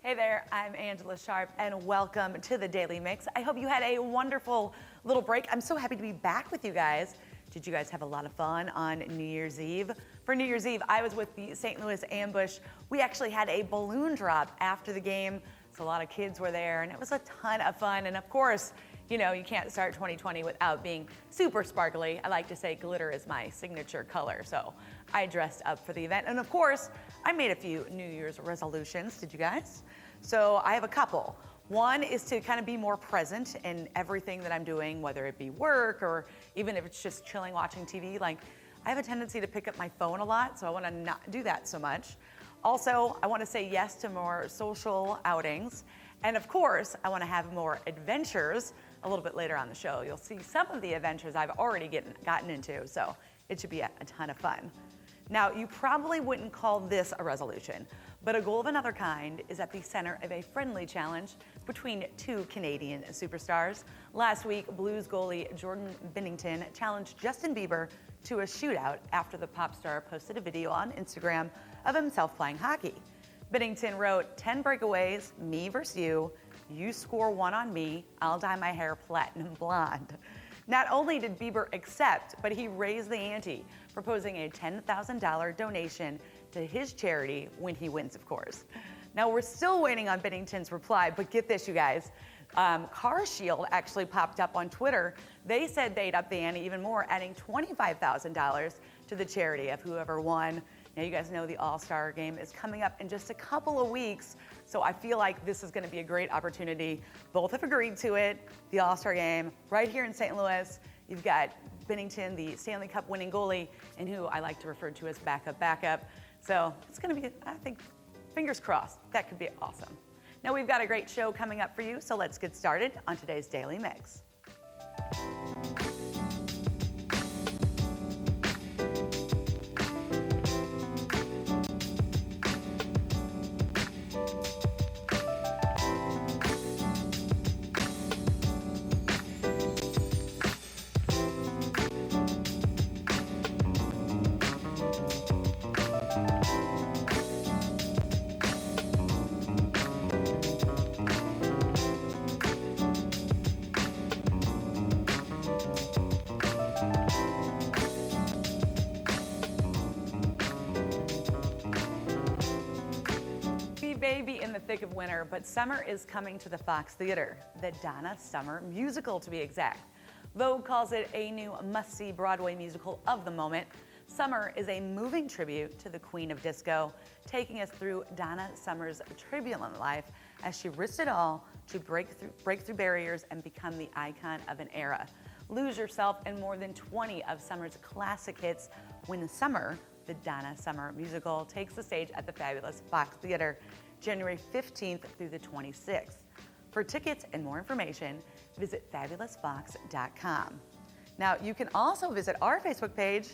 Hey there, I'm Angela Sharp, and welcome to the Daily Mix. I hope you had a wonderful little break. I'm so happy to be back with you guys. Did you guys have a lot of fun on New Year's Eve? For New Year's Eve, I was with the St. Louis Ambush. We actually had a balloon drop after the game, so a lot of kids were there, and it was a ton of fun. And of course, you know, you can't start 2020 without being super sparkly. I like to say glitter is my signature color, so I dressed up for the event. And of course, I made a few New Year's resolutions. Did you guys? So I have a couple. One is to kind of be more present in everything that I'm doing, whether it be work or even if it's just chilling watching TV. Like, I have a tendency to pick up my phone a lot, so I want to not do that so much. Also, I want to say yes to more social outings. And of course, I want to have more adventures a little bit later on the show. You'll see some of the adventures I've already gotten into, so it should be a ton of fun. Now, you probably wouldn't call this a resolution, but a goal of another kind is at the center of a friendly challenge between two Canadian superstars. Last week, Blues goalie Jordan Binnington challenged Justin Bieber to a shootout after the pop star posted a video on Instagram of himself playing hockey. Binnington wrote, 10 breakaways, me versus you. You score one on me, I'll dye my hair platinum blonde. Not only did Bieber accept, but he raised the ante, proposing a $10,000 donation to his charity when he wins, of course. Now, we're still waiting on Binnington's reply, but get this, you guys. Car Shield actually popped up on Twitter. They said they'd up the ante even more, adding $25,000 to the charity of whoever won. Now, you guys know the All-Star game is coming up in just a couple of weeks, so I feel like this is going to be a great opportunity. Both have agreed to it. The All-Star game right here in St. Louis. You've got Binnington, the Stanley Cup winning goalie, and who I like to refer to as backup. So it's going to be, I think, fingers crossed. That could be awesome. Now, we've got a great show coming up for you, so let's get started on today's Daily Mix. Maybe in the thick of winter, but summer is coming to the Fox Theater, the Donna Summer musical to be exact. Vogue calls it a new must-see Broadway musical of the moment. Summer is a moving tribute to the Queen of Disco, taking us through Donna Summer's turbulent life as she risked it all to break through barriers and become the icon of an era. Lose yourself in more than 20 of Summer's classic hits when Summer, the Donna Summer musical, takes the stage at the fabulous Fox Theater, January 15th through the 26th. For tickets and more information, visit fabulousfox.com. Now, you can also visit our Facebook page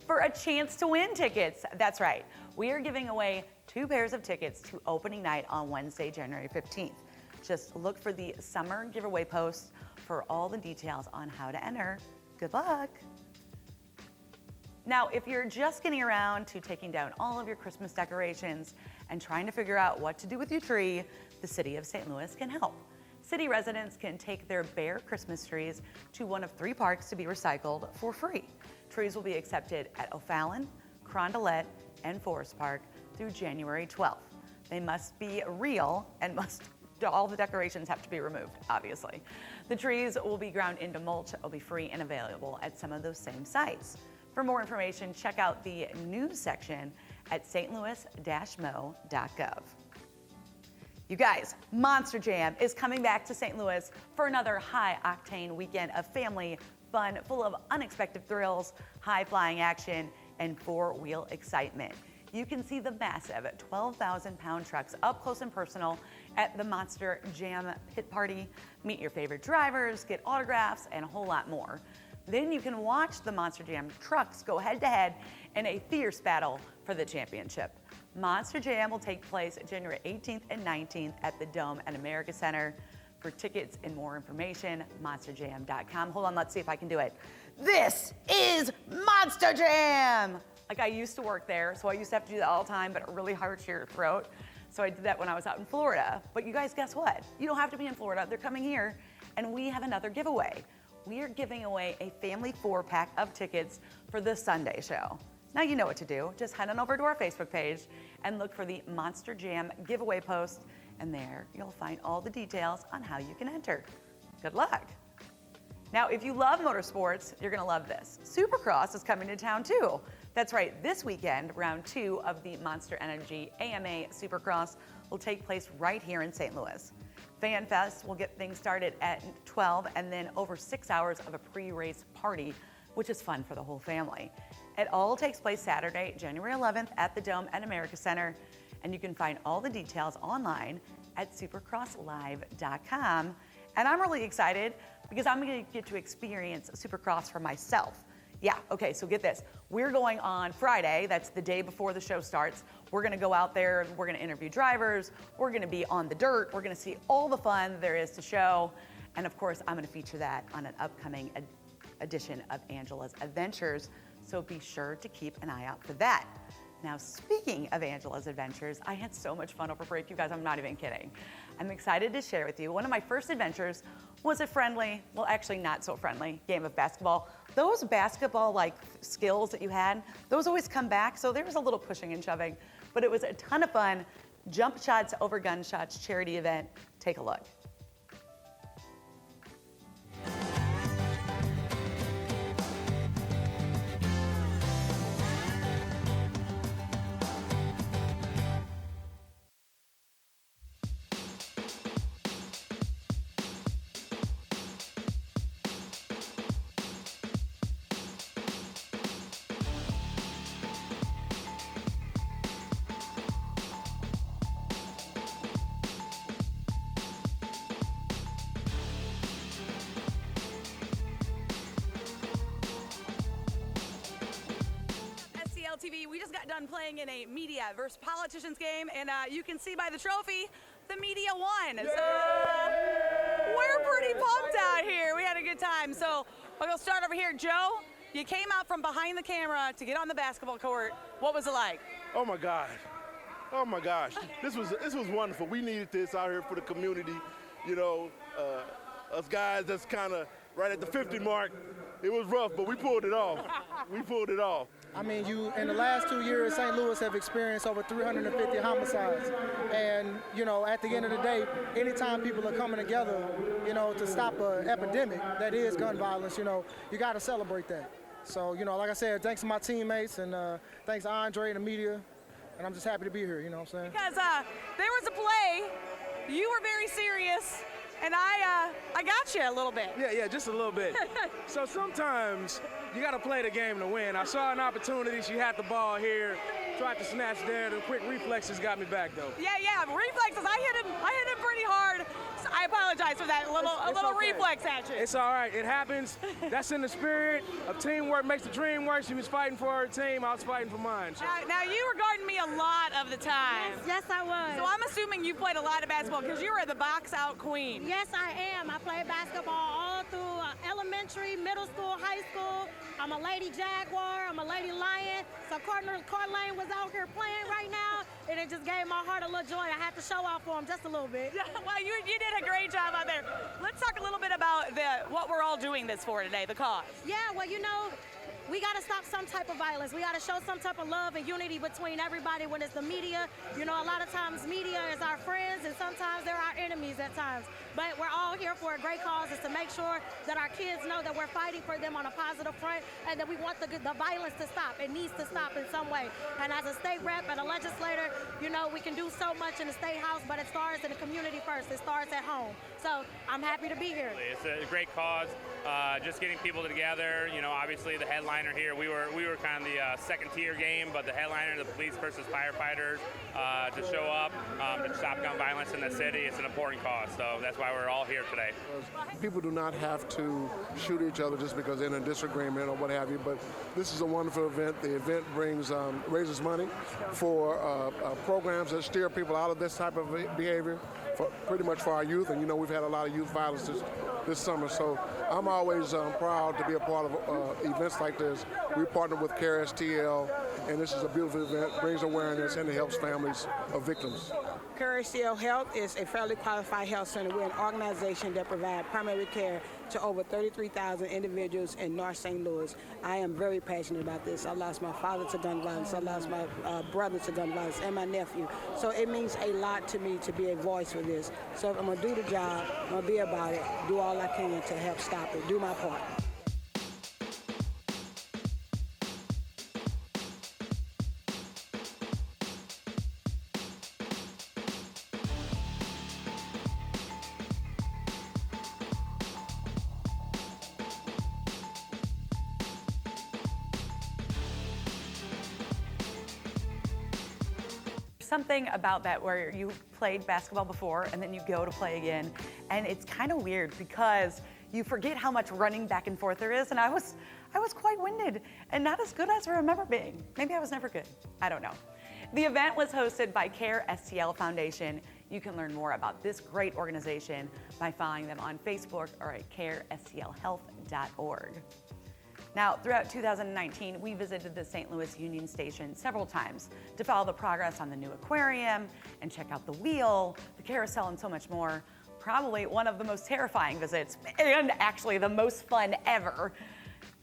for a chance to win tickets. That's right. We are giving away 2 pairs of tickets to opening night on Wednesday, January 15th. Just look for the summer giveaway post for all the details on how to enter. Good luck. Now, if you're just getting around to taking down all of your Christmas decorations and trying to figure out what to do with your tree, the City of St. Louis can help. City residents can take their bare Christmas trees to one of 3 parks to be recycled for free. Trees will be accepted at O'Fallon, Carondelet, and Forest Park through January 12th. They must be real and all the decorations have to be removed, obviously. The trees will be ground into mulch that will be free and available at some of those same sites. For more information, check out the news section at stlouis-mo.gov. You guys, Monster Jam is coming back to St. Louis for another high-octane weekend of family fun, full of unexpected thrills, high-flying action, and 4-wheel excitement. You can see the massive 12,000-pound trucks up close and personal at the Monster Jam Pit Party. Meet your favorite drivers, get autographs, and a whole lot more. Then you can watch the Monster Jam trucks go head-to-head in a fierce battle for the championship. Monster Jam will take place January 18th and 19th at the Dome at America Center. For tickets and more information, monsterjam.com. Hold on, let's see if I can do it. This is Monster Jam! Like, I used to work there, so I used to have to do that all the time, but it really hurts your throat. So I did that when I was out in Florida. But you guys, guess what? You don't have to be in Florida. They're coming here, and we have another giveaway. We are giving away a family 4-pack of tickets for the Sunday show. Now you know what to do. Just head on over to our Facebook page and look for the Monster Jam giveaway post, and there you'll find all the details on how you can enter. Good luck. Now, if you love motorsports, you're gonna love this. Supercross is coming to town too. That's right, this weekend, round 2 of the Monster Energy AMA Supercross will take place right here in St. Louis. Fan Fest will get things started at 12 and then over 6 hours of a pre-race party, which is fun for the whole family. It all takes place Saturday, January 11th at the Dome at America Center, and you can find all the details online at supercrosslive.com. And I'm really excited because I'm gonna get to experience Supercross for myself. Yeah, okay, so get this. We're going on Friday, that's the day before the show starts. We're gonna go out there, we're gonna interview drivers, we're gonna be on the dirt, we're gonna see all the fun there is to show. And of course, I'm gonna feature that on an upcoming edition of Angella's Adventures, so be sure to keep an eye out for that. Now, speaking of Angella's Adventures, I had so much fun over break, you guys, I'm not even kidding. I'm excited to share with you, one of my first adventures was a friendly, well actually not so friendly, game of basketball. Those basketball-like skills that you had, those always come back, so there was a little pushing and shoving, but it was a ton of fun. Jumpshots Over Gunshots charity event. Take a look. TV. We just got done playing in a media versus politicians game, and you can see by the trophy, the media won. So we're pretty pumped out here. We had a good time. So we're gonna start over here. Joe, you came out from behind the camera to get on the basketball court. What was it like? Oh my God. Oh my gosh. This was wonderful. We needed this out here for the community. You know, us guys that's kind of right at the 50 mark. It was rough, but we pulled it off. We pulled it off. I mean, in the last 2 years, St. Louis have experienced over 350 homicides. And, you know, at the end of the day, anytime people are coming together, you know, to stop an epidemic that is gun violence, you know, you got to celebrate that. So, you know, like I said, thanks to my teammates and thanks to Andre and the media. And I'm just happy to be here, you know what I'm saying? Because there was a play, you were very serious, and I got you a little bit. Yeah, just a little bit. So sometimes you got to play the game to win. I saw an opportunity. She had the ball here, tried to snatch there. The quick reflexes got me back, though. Yeah, reflexes. I hit him pretty hard. So I apologize for that little okay. reflex action. It's all right. It happens. That's in the spirit of teamwork makes the dream work. She was fighting for her team. I was fighting for mine. So. Now you were guarding me a lot of the time. Yes, I was. So I'm assuming you played a lot of basketball because you were the box-out queen. Yes, I am. I played basketball all through elementary, middle school, high school. I'm a Lady Jaguar. I'm a Lady Lion. So Court Lane was out here playing right now, and it just gave my heart a little joy. I had to show off for him just a little bit. Yeah, well, you did a great job out there. Let's talk a little bit about what we're all doing this for today, the cause. Yeah, well, you know, we got to stop some type of violence. We got to show some type of love and unity between everybody when it's the media. You know, a lot of times media is our friends and sometimes they're our enemies at times. But we're all here for a great cause, is to make sure that our kids know that we're fighting for them on a positive front and that we want the violence to stop. It needs to stop in some way. And as a state rep and a legislator, you know, we can do so much in the state house, but it starts in the community first. It starts at home. So I'm happy to be here. It's a great cause. Just getting people together. You know, obviously the headliner here, we were kind of the second tier game, but the headliner, the police versus firefighters, to show up to stop gun violence in the city, it's an important cause. So that's why we're all here today. People do not have to shoot each other just because they're in a disagreement or what have you, but this is a wonderful event. The event raises money for programs that steer people out of this type of behavior, pretty much for our youth. And you know, we've had a lot of youth violence this summer, so I'm always proud to be a part of events like this. We partner with CARE STL, and this is a beautiful event, brings awareness, and it helps families of victims. CareSTL Health is a federally qualified health center. We're an organization that provides primary care to over 33,000 individuals in North St. Louis. I am very passionate about this. I lost my father to gun violence. I lost my brother to gun violence and my nephew. So it means a lot to me to be a voice for this. So if I'm going to do the job, I'm going to be about it, do all I can to help stop it, do my part. Something about that where you played basketball before and then you go to play again, and it's kind of weird because you forget how much running back and forth there is, and I was quite winded and not as good as I remember being. Maybe I was never good. I don't know. The event was hosted by CareSTL Foundation. You can learn more about this great organization by following them on Facebook or at carestlhealth.org. Now, throughout 2019, we visited the St. Louis Union Station several times to follow the progress on the new aquarium and check out the wheel, the carousel, and so much more. Probably one of the most terrifying visits, and actually the most fun ever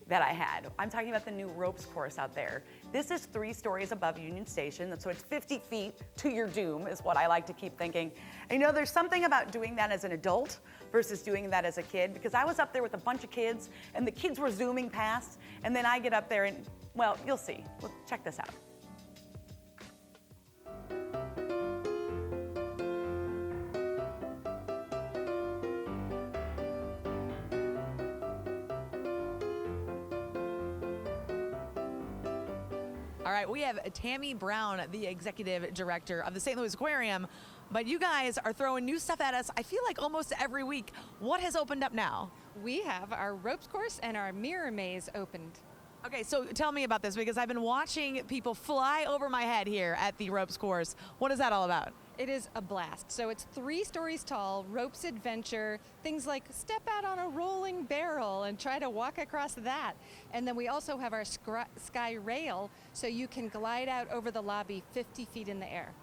that I had. I'm talking about the new ropes course out there. This is 3 stories above Union Station, so it's 50 feet to your doom is what I like to keep thinking. And you know, there's something about doing that as an adult versus doing that as a kid, because I was up there with a bunch of kids and the kids were zooming past, and then I get up there and, well, you'll see. Well, check this out. All right, we have Tammy Brown, the executive director of the St. Louis Aquarium, but you guys are throwing new stuff at us, I feel like almost every week. What has opened up now? We have our ropes course and our mirror maze opened. Okay, so tell me about this, because I've been watching people fly over my head here at the ropes course. What is that all about? It is a blast. So it's 3 stories tall, ropes adventure, things like step out on a rolling barrel and try to walk across that. And then we also have our sky rail, so you can glide out over the lobby 50 feet in the air.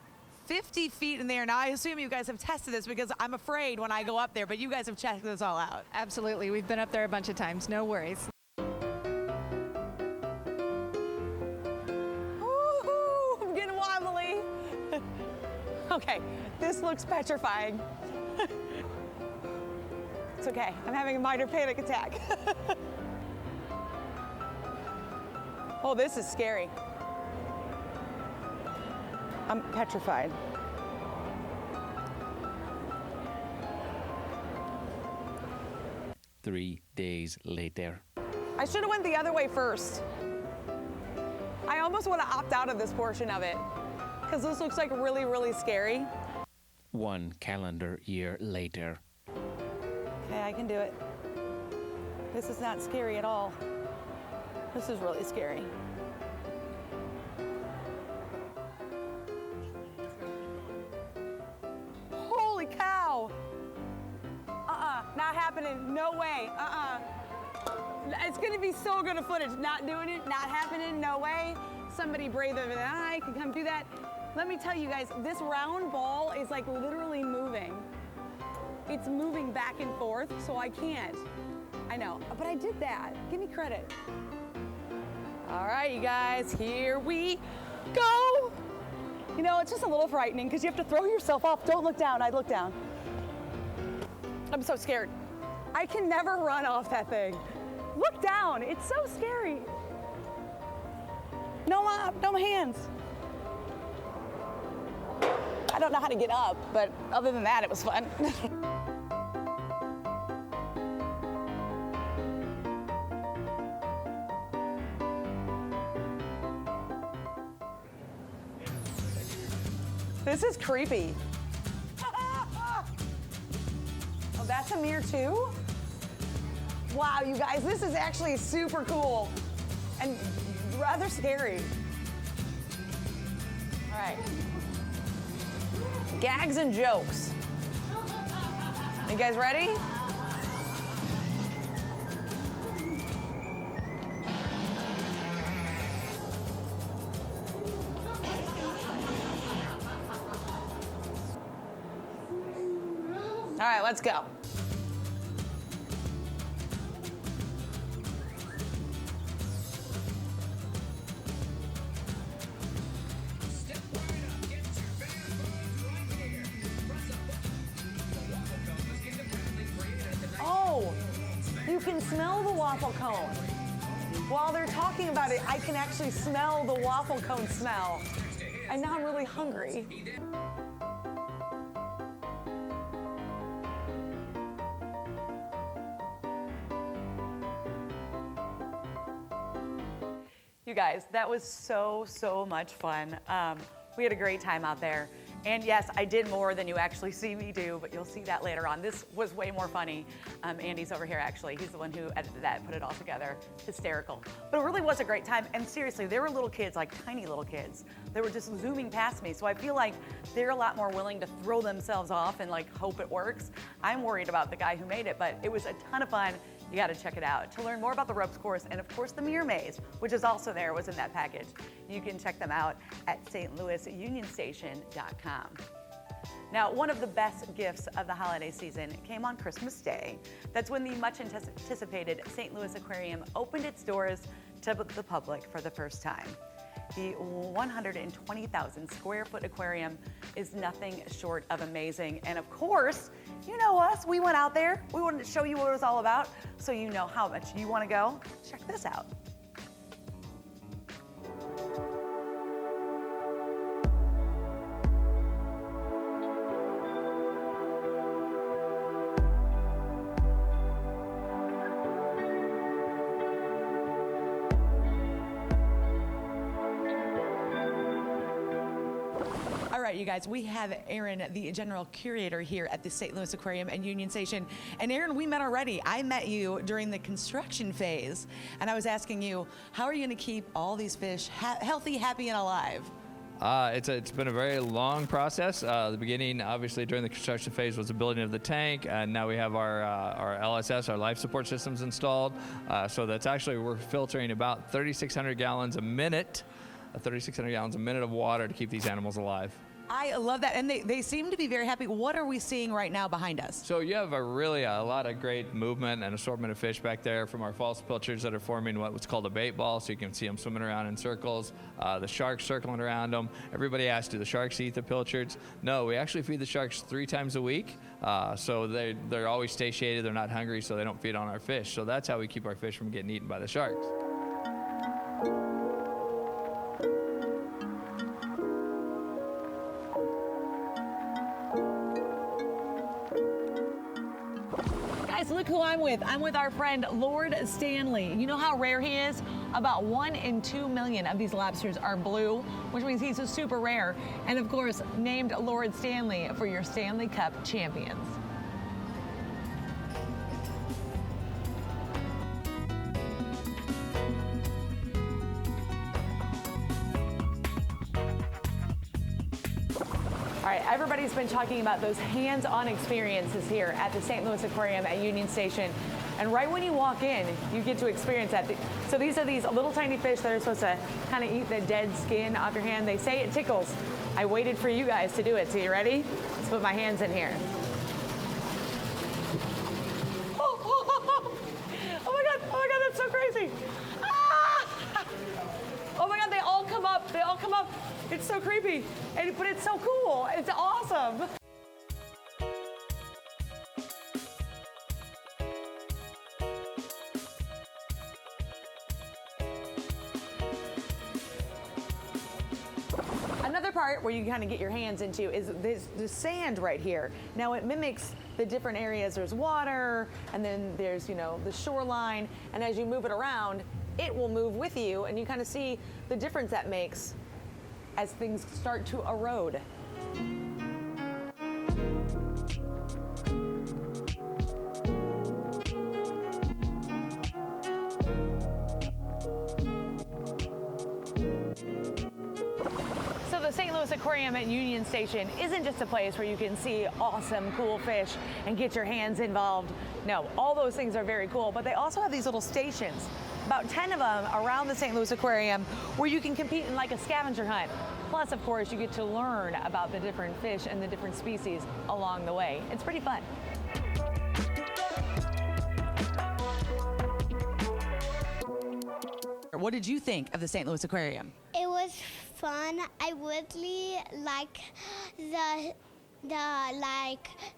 50 feet in the air. Now, I assume you guys have tested this, because I'm afraid when I go up there, but you guys have checked this all out. Absolutely. We've been up there a bunch of times. No worries. Woo-hoo, I'm getting wobbly. Okay, this looks petrifying. It's okay, I'm having a minor panic attack. Oh, this is scary. I'm petrified. Three days later. I should have went the other way first. I almost want to opt out of this portion of it, because this looks like really, really scary. 1 calendar year later. Okay, I can do it. This is not scary at all. This is really scary. Holy cow! Not happening, no way, It's gonna be so good a footage. Not doing it, not happening, no way. Somebody braver than I can come do that. Let me tell you guys, this round ball is like literally moving. It's moving back and forth, so I can't. I know, but I did that. Give me credit. All right, you guys, here we go. You know, it's just a little frightening because you have to throw yourself off. Don't look down, I look down. I'm so scared. I can never run off that thing. Look down, it's so scary. No hands. I don't know how to get up, but other than that, it was fun. This is creepy. Oh, that's a mirror too? Wow, you guys, this is actually super cool and rather scary. All right. Gags and jokes. You guys ready? All right, let's go. Oh, you can smell the waffle cone. While they're talking about it, I can actually smell the waffle cone smell. And now I'm really hungry. You guys, that was so much fun. We had a great time out there. And yes, I did more than you actually see me do, but you'll see that later on. This was way more funny. Andy's over here, actually. He's the one who edited that and put it all together. Hysterical. But it really was a great time. And seriously, there were little kids, like tiny little kids, that were just zooming past me. So I feel like they're a lot more willing to throw themselves off and like hope it works. I'm worried about the guy who made it, but it was a ton of fun. You got to check it out. To learn more about the ropes course and, of course, the mirror maze, which is also there, was in that package. You can check them out at stlouisunionstation.com. Now, one of the best gifts of the holiday season came on Christmas Day. That's when the much anticipated St. Louis Aquarium opened its doors to the public for the first time. The 120,000 square foot aquarium is nothing short of amazing. And of course, you know us, we went out there. We wanted to show you what it was all about so you know how much you want to go. Check this out. All right, you guys, we have Aaron, the general curator here at the St. Louis Aquarium and Union Station. And Aaron, we met already. I met you during the construction phase, and I was asking you, how are you going to keep all these fish healthy, happy, and alive? It's been a very long process. The beginning, obviously, during the construction phase was the building of the tank, and now we have our LSS, our life support systems installed. So that's actually, we're filtering about 3,600 gallons a minute, 3,600 gallons a minute of water to keep these animals alive. I love that, and they seem to be very happy. What are we seeing right now behind us? So you have a lot of great movement and assortment of fish back there from our false pilchards that are forming what's called a bait ball, so you can see them swimming around in circles. The sharks circling around them. Everybody asks, do the sharks eat the pilchards? No, we actually feed the sharks 3 times a week, so they're always satiated, they're not hungry, so they don't feed on our fish. So that's how we keep our fish from getting eaten by the sharks. Guys, look who I'm with. I'm with our friend Lord Stanley. You know how rare he is? About 1 in 2 million of these lobsters are blue, which means he's super rare. And of course, named Lord Stanley for your Stanley Cup champions. All right, everybody's been talking about those hands-on experiences here at the St. Louis Aquarium at Union Station. And right when you walk in, you get to experience that. So these are these little tiny fish that are supposed to kind of eat the dead skin off your hand. They say it tickles. I waited for you guys to do it. So you ready? Let's put my hands in here. Oh my God, that's so crazy. Ah! Oh my God, they all come up. They all come up. It's so creepy, but it's so cool. It's awesome. Another part where you kind of get your hands into is the sand right here. Now it mimics the different areas. There's water, and then there's, the shoreline, and as you move it around, it will move with you, and you kind of see the difference that makes as things start to erode. So the St. Louis Aquarium at Union Station isn't just a place where you can see awesome, cool fish and get your hands involved. No, all those things are very cool, but they also have these little stations, about 10 of them around the St. Louis Aquarium, where you can compete in like a scavenger hunt. Plus, of course, you get to learn about the different fish and the different species along the way. It's pretty fun. What did you think of the St. Louis Aquarium? It was fun. I really like the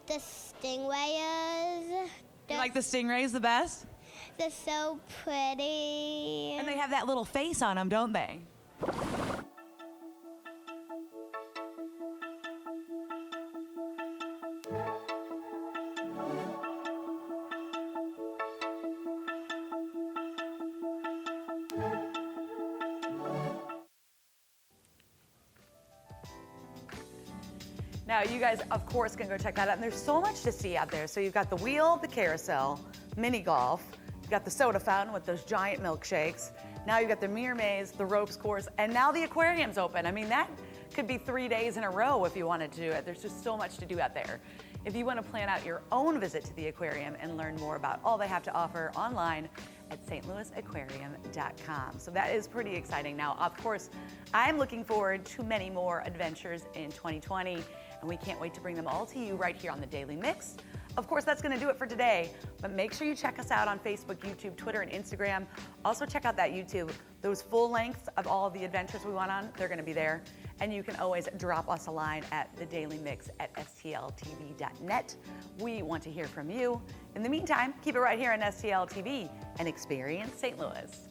stingrays. You like the stingrays the best? They're so pretty. And they have that little face on them, don't they? Now, you guys, of course, can go check that out. And there's so much to see out there. So you've got the wheel, the carousel, mini golf. You've got the soda fountain with those giant milkshakes. Now you've got the mirror maze, the ropes course, and now the aquarium's open. I mean, that could be 3 days in a row if you wanted to do it. There's just so much to do out there. If you want to plan out your own visit to the aquarium and learn more about all they have to offer online at stlouisaquarium.com. So that is pretty exciting. Now, of course, I'm looking forward to many more adventures in 2020, and we can't wait to bring them all to you right here on the Daily Mix. Of course, that's going to do it for today, but make sure you check us out on Facebook, YouTube, Twitter, and Instagram. Also, check out that YouTube. Those full lengths of all of the adventures we went on, they're going to be there. And you can always drop us a line at thedailymix@stltv.net. We want to hear from you. In the meantime, keep it right here on STL TV and experience St. Louis.